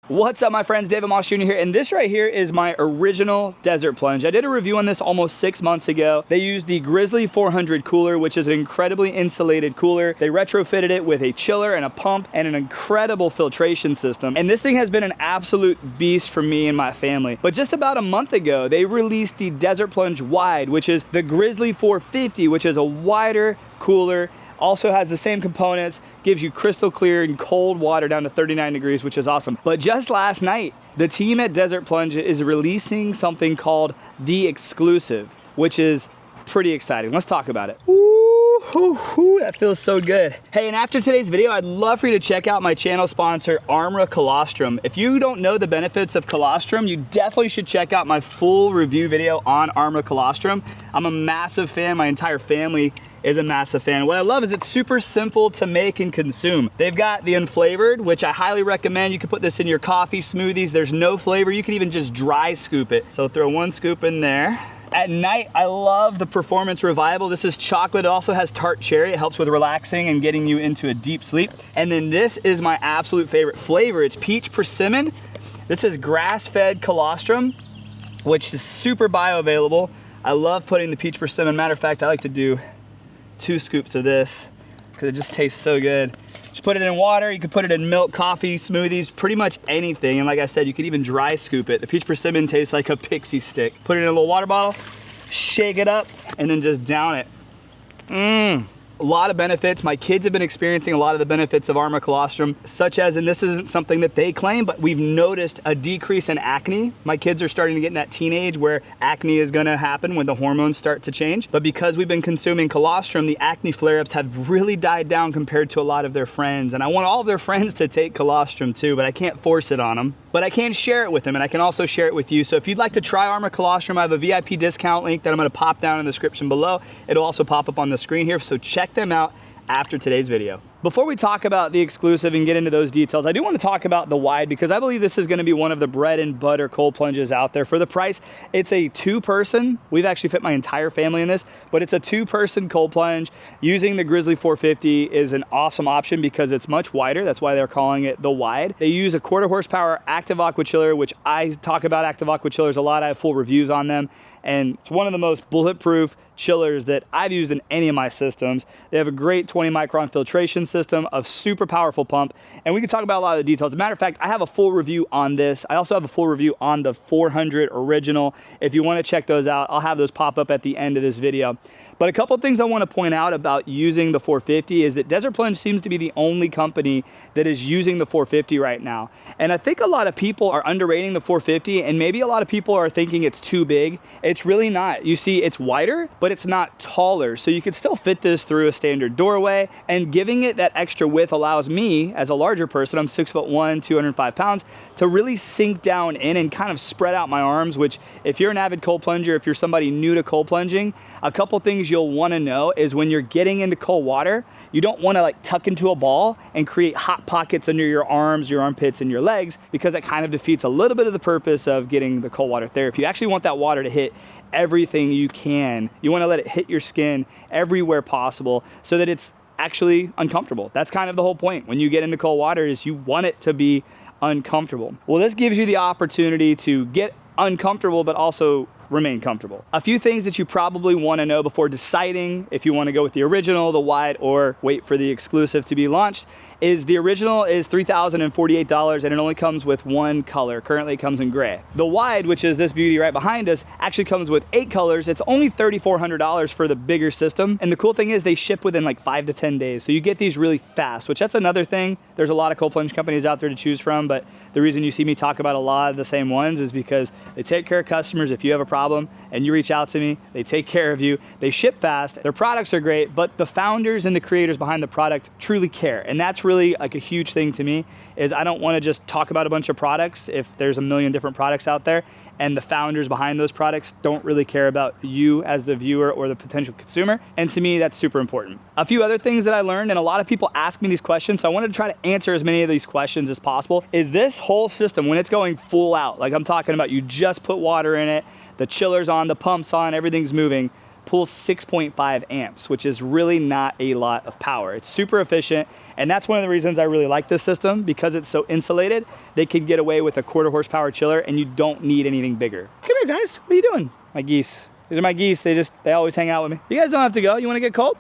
What's up, my friends? David Moss Jr. here, and this right here is my original Desert Plunge. I did a review on this almost 6 months ago. They used the Grizzly 400 cooler, which is an incredibly insulated cooler. They retrofitted it with a chiller and a pump and an incredible filtration system. And this thing has been an absolute beast for me and my family. But just about a month ago, they released the Desert Plunge Wide, which is the Grizzly 450, which is a wider cooler. Also has the same components, gives you crystal clear and cold water down to 39 degrees, which is awesome. But just last night, the team at Desert Plunge is releasing something called the Exclusive, which is pretty exciting. Let's talk about it. Ooh, that feels so good. Hey, and after today's video, I'd love for you to check out my channel sponsor, Armra Colostrum. If you don't know the benefits of colostrum, you definitely should check out my full review video on Armra Colostrum. I'm a massive fan. My entire family is a massive fan. What I love is it's super simple to make and consume. They've got the unflavored, which I highly recommend. You can put this in your coffee, smoothies. There's no flavor. You can even just dry scoop it. So throw 1 scoop in there. At night, I love the Performance Revival. This is chocolate. It also has tart cherry. It helps with relaxing and getting you into a deep sleep. And then this is my absolute favorite flavor. It's peach persimmon. This is grass-fed colostrum, which is super bioavailable. I love putting the peach persimmon. Matter of fact, I like to do 2 scoops of this because it just tastes so good. Just put it in water. You can put it in milk, coffee, smoothies, pretty much anything. And like I said, you could even dry scoop it. The peach persimmon tastes like a pixie stick. Put it in a little water bottle, shake it up, and then just down it. A lot of benefits. My kids have been experiencing a lot of the benefits of Armra Colostrum, such as, and this isn't something that they claim, but we've noticed a decrease in acne. My kids are starting to get in that teenage where acne is gonna happen when the hormones start to change. But because we've been consuming colostrum, the acne flare-ups have really died down compared to a lot of their friends. And I want all of their friends to take colostrum too, but I can't force it on them. But I can share it with them, and I can also share it with you. So if you'd like to try Armra Colostrum, I have a VIP discount link that I'm gonna pop down in the description below. It'll also pop up on the screen here, so check them out after today's video. Before we talk about the Exclusive and get into those details, I do want to talk about the Wide because I believe this is going to be one of the bread and butter cold plunges out there. For the price, it's a 2-person. We've actually fit my entire family in this, but it's a 2-person cold plunge. Using the Grizzly 450 is an awesome option because it's much wider. That's why they're calling it the Wide. They use a 1/4 horsepower active aqua chiller, which I talk about active aqua chillers a lot. I have full reviews on them, and it's one of the most bulletproof chillers that I've used in any of my systems. They have a great 20 micron filtration system, a super powerful pump, and we can talk about a lot of the details. As a matter of fact, I have a full review on this. I also have a full review on the 400 original. If you want to check those out, I'll have those pop up at the end of this video. But a couple of things I want to point out about using the 450 is that Desert Plunge seems to be the only company that is using the 450 right now. And I think a lot of people are underrating the 450, and maybe a lot of people are thinking it's too big. It's really not. You see, it's wider, but it's not taller. So you could still fit this through a standard doorway, and giving it that extra width allows me, as a larger person, I'm 6'1", 205 pounds, to really sink down in and kind of spread out my arms, which if you're an avid cold plunger, if you're somebody new to cold plunging, a couple things you'll want to know is when you're getting into cold water, you don't want to like tuck into a ball and create hot pockets under your arms, your armpits, and your legs, because that kind of defeats a little bit of the purpose of getting the cold water therapy. You actually want that water to hit everything you can. You want to let it hit your skin everywhere possible so that it's actually uncomfortable. That's kind of the whole point. When you get into cold water is you want it to be uncomfortable. Well, this gives you the opportunity to get uncomfortable, but also remain comfortable. A few things that you probably want to know before deciding if you want to go with the original, the Wide, or wait for the Exclusive to be launched is the original is $3,048 and it only comes with 1 color. Currently it comes in gray. The Wide, which is this beauty right behind us, actually comes with 8 colors. It's only $3,400 for the bigger system. And the cool thing is they ship within like 5 to 10 days. So you get these really fast, which that's another thing. There's a lot of cold plunge companies out there to choose from, but the reason you see me talk about a lot of the same ones is because they take care of customers. If you have a problem and you reach out to me, they take care of you. They ship fast. Their products are great, but the founders and the creators behind the product truly care. And that's really like a huge thing to me is I don't want to just talk about a bunch of products if there's a million different products out there and the founders behind those products don't really care about you as the viewer or the potential consumer. And to me, that's super important. A few other things that I learned, and a lot of people ask me these questions, so I wanted to try to answer as many of these questions as possible, is this whole system, when it's going full out, like I'm talking about, you just put water in it, the chiller's on, the pump's on, everything's moving, pulls 6.5 amps, which is really not a lot of power. It's super efficient, and that's one of the reasons I really like this system, because it's so insulated. They can get away with a 1/4 horsepower chiller, and you don't need anything bigger. Come here, guys. What are you doing? My geese. These are my geese. They always hang out with me. You guys don't have to go. You want to get cold?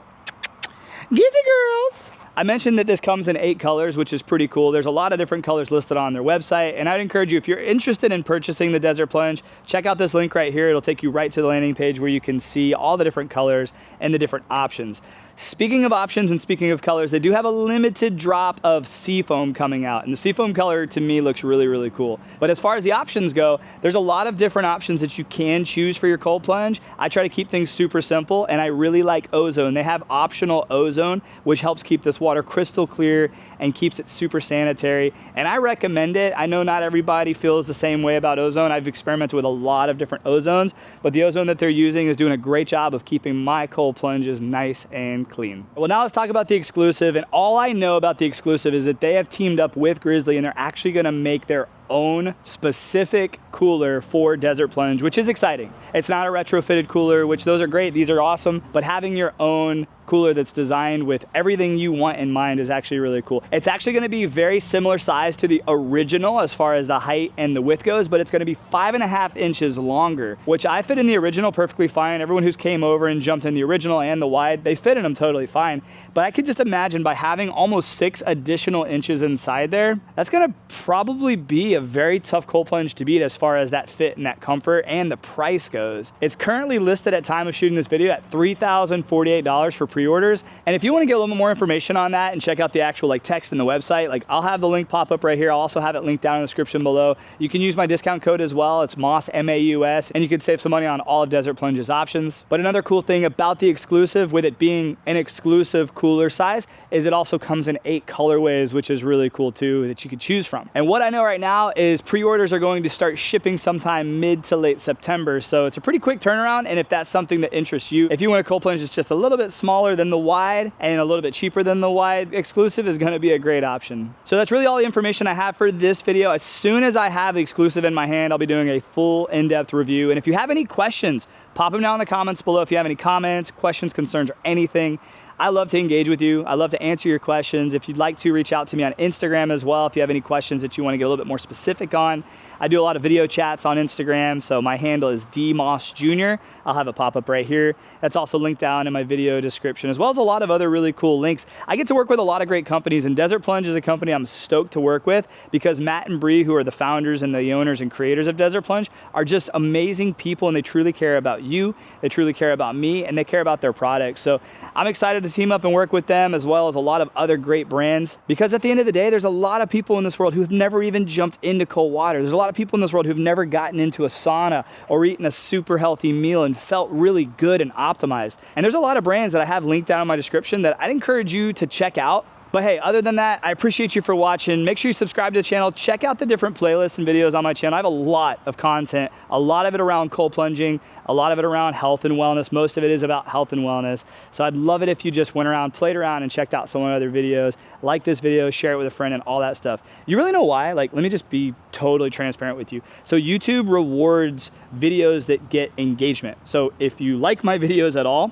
Geesey girls. I mentioned that this comes in 8 colors, which is pretty cool. There's a lot of different colors listed on their website, and I'd encourage you, if you're interested in purchasing the Desert Plunge, check out this link right here. It'll take you right to the landing page where you can see all the different colors and the different options. Speaking of options and speaking of colors, they do have a limited drop of seafoam coming out, and the seafoam color to me looks really, really cool. But as far as the options go, there's a lot of different options that you can choose for your cold plunge. I try to keep things super simple, and I really like ozone. They have optional ozone, which helps keep this water crystal clear and keeps it super sanitary, and I recommend it. I know not everybody feels the same way about ozone. I've experimented with a lot of different ozones, but the ozone that they're using is doing a great job of keeping my cold plunges nice and clean. Well, now let's talk about the Exclusive, and all I know about the Exclusive is that they have teamed up with Grizzly, and they're actually gonna make their own specific cooler for Desert Plunge, which is exciting. It's not a retrofitted cooler, which those are great, these are awesome, but having your own cooler that's designed with everything you want in mind is actually really cool. It's actually gonna be very similar size to the original as far as the height and the width goes, but it's gonna be 5.5 inches longer, which I fit in the original perfectly fine. Everyone who's came over and jumped in the original and the wide, they fit in them totally fine. But I could just imagine by having almost 6 additional inches inside there, that's gonna probably be a very tough cold plunge to beat as far as that fit and that comfort and the price goes. It's currently listed at time of shooting this video at $3,048 for pre-orders. And if you want to get a little bit more information on that and check out the actual text in the website, I'll have the link pop up right here. I'll also have it linked down in the description below. You can use my discount code as well. It's MAUS, M-A-U-S, and you can save some money on all of Desert Plunge's options. But another cool thing about the Exclusive, with it being an exclusive cooler size, is it also comes in 8 colorways, which is really cool too, that you could choose from. And what I know right now is pre-orders are going to start shipping sometime mid to late September. So it's a pretty quick turnaround. And if that's something that interests you, if you want a cold plunge that's just a little bit smaller than the wide and a little bit cheaper than the wide, Exclusive is going to be a great option. So that's really all the information I have for this video. As soon as I have the Exclusive in my hand, I'll be doing a full in-depth review. And if you have any questions, pop them down in the comments below. If you have any comments, questions, concerns, or anything, I love to engage with you. I love to answer your questions. If you'd like to, reach out to me on Instagram as well if you have any questions that you want to get a little bit more specific on. I do a lot of video chats on Instagram, so my handle is dmossjr. I'll have it pop up right here. That's also linked down in my video description, as well as a lot of other really cool links. I get to work with a lot of great companies, and Desert Plunge is a company I'm stoked to work with because Matt and Bree, who are the founders and the owners and creators of Desert Plunge, are just amazing people, and they truly care about you, they truly care about me, and they care about their products. So I'm excited to team up and work with them, as well as a lot of other great brands, because at the end of the day, there's a lot of people in this world who have never even jumped into cold water. There's a lot of people in this world who've never gotten into a sauna or eaten a super healthy meal and felt really good and optimized. And there's a lot of brands that I have linked down in my description that I'd encourage you to check out. But hey, other than that, I appreciate you for watching. Make sure you subscribe to the channel. Check out the different playlists and videos on my channel. I have a lot of content, a lot of it around cold plunging, a lot of it around health and wellness. Most of it is about health and wellness. So I'd love it if you just went around, played around, and checked out some of my other videos. Like this video, share it with a friend, and all that stuff. You really know why? Let me just be totally transparent with you. So YouTube rewards videos that get engagement. So if you like my videos at all,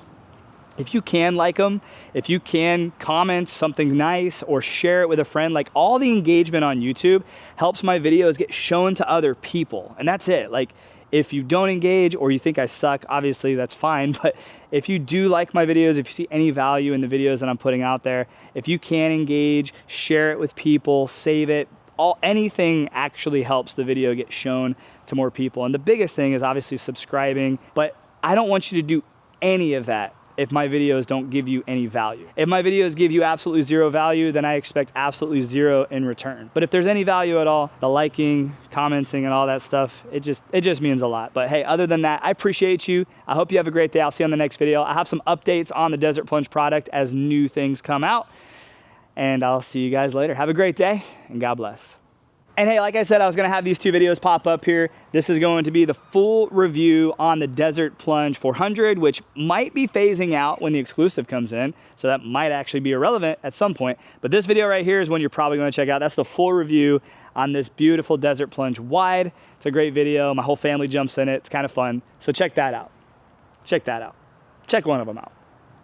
if you can like them, if you can comment something nice or share it with a friend, all the engagement on YouTube helps my videos get shown to other people. And that's it. If you don't engage or you think I suck, obviously that's fine. But if you do like my videos, if you see any value in the videos that I'm putting out there, if you can engage, share it with people, save it, anything actually helps the video get shown to more people. And the biggest thing is obviously subscribing, but I don't want you to do any of that if my videos don't give you any value. If my videos give you absolutely zero value, then I expect absolutely zero in return. But if there's any value at all, the liking, commenting, and all that stuff, it just means a lot. But hey, other than that, I appreciate you. I hope you have a great day. I'll see you on the next video. I have some updates on the Desert Plunge product as new things come out, and I'll see you guys later. Have a great day, and God bless. And hey, like I said, I was gonna have these 2 videos pop up here. This is going to be the full review on the Desert Plunge 400, which might be phasing out when the Exclusive comes in. So that might actually be irrelevant at some point. But this video right here is one you're probably gonna check out. That's the full review on this beautiful Desert Plunge wide. It's a great video. My whole family jumps in it. It's kind of fun. So check that out. Check that out. check one of them out.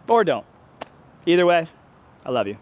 Or don't. Either way, I love you.